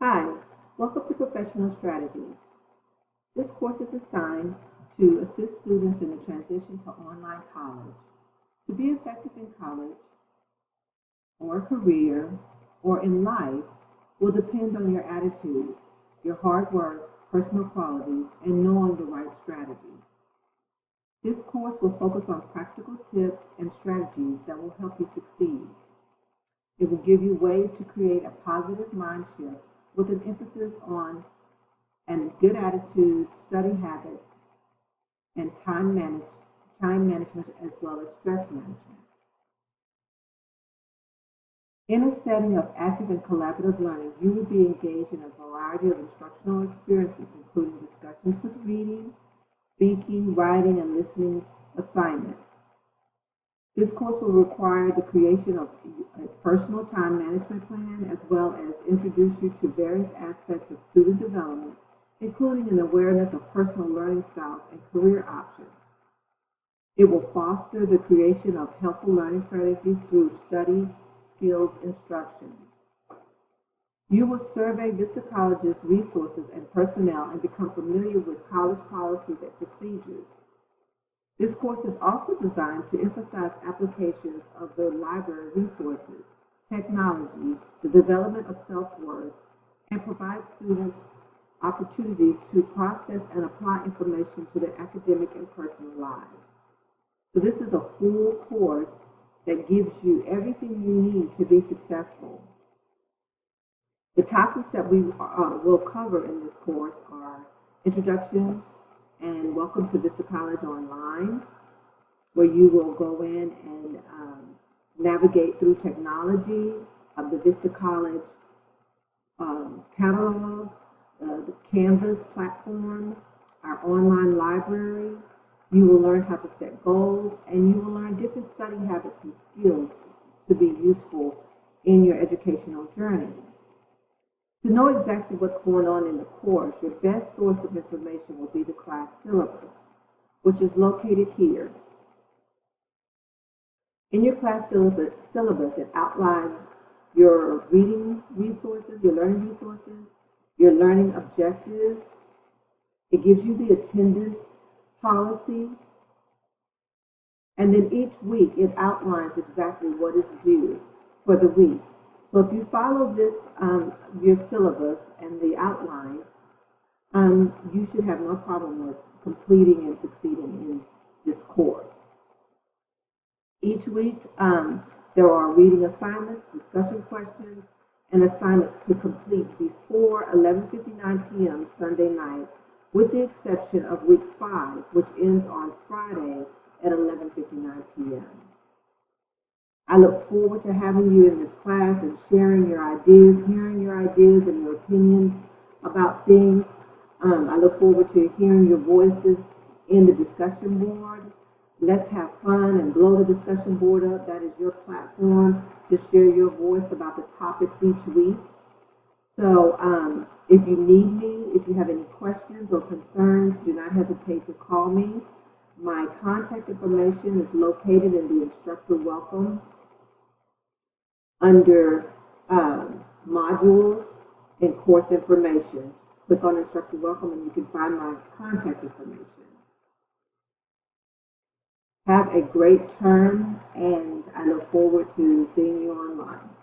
Hi, welcome to Professional Strategies. This course is designed to assist students in the transition to online college. To be effective in college or career or in life will depend on your attitude, your hard work, personal qualities, and knowing the right strategy. This course will focus on practical tips and strategies that will help you succeed. It will give you ways to create a positive mind shift with an emphasis on and good attitude, study habits, and time management as well as stress management. In a setting of active and collaborative learning, you will be engaged in a variety of instructional experiences, including discussions with reading, speaking, writing, and listening assignments. This course will require the creation of a personal time management plan as well as introduce you to various aspects of student development, including an awareness of personal learning styles and career options. It will foster the creation of helpful learning strategies through study skills instruction. You will survey Vista College's resources and personnel and become familiar with college policies and procedures. This course is also designed to emphasize applications of the library resources, technology, the development of self-worth, and provide students opportunities to process and apply information to their academic and personal lives. So this is a full course that gives you everything you need to be successful. The topics that we will cover in this course are Introduction and Welcome to Vista College Online, where you will go in and navigate through technology of the Vista College catalog, the Canvas platform, our online library. You will learn how to set goals, and you will learn different study habits and skills to be useful in your educational journey. To know exactly what's going on in the course, your best source of information will be the class syllabus, which is located here. In your class syllabus, it outlines your reading resources, your learning resources, your learning objectives. It gives you the attendance policy, and then each week it outlines exactly what is due for the week. So if you follow this, your syllabus and the outline, you should have no problem with completing and succeeding in this course. Each week, there are reading assignments, discussion questions, and assignments to complete before 11:59 p.m. Sunday night, with the exception of week 5, which ends on Friday at 11:59 p.m. I look forward to having you in this class and sharing your ideas, hearing your ideas and your opinions about things. I look forward to hearing your voices in the discussion board. Let's have fun and blow the discussion board up. That is your platform to share your voice about the topics each week. So if you need me, if you have any questions or concerns, do not hesitate to call me. My contact information is located in the instructor welcome under modules and course information. Click on instructor welcome and you can find my contact information. Have a great term, and I look forward to seeing you online.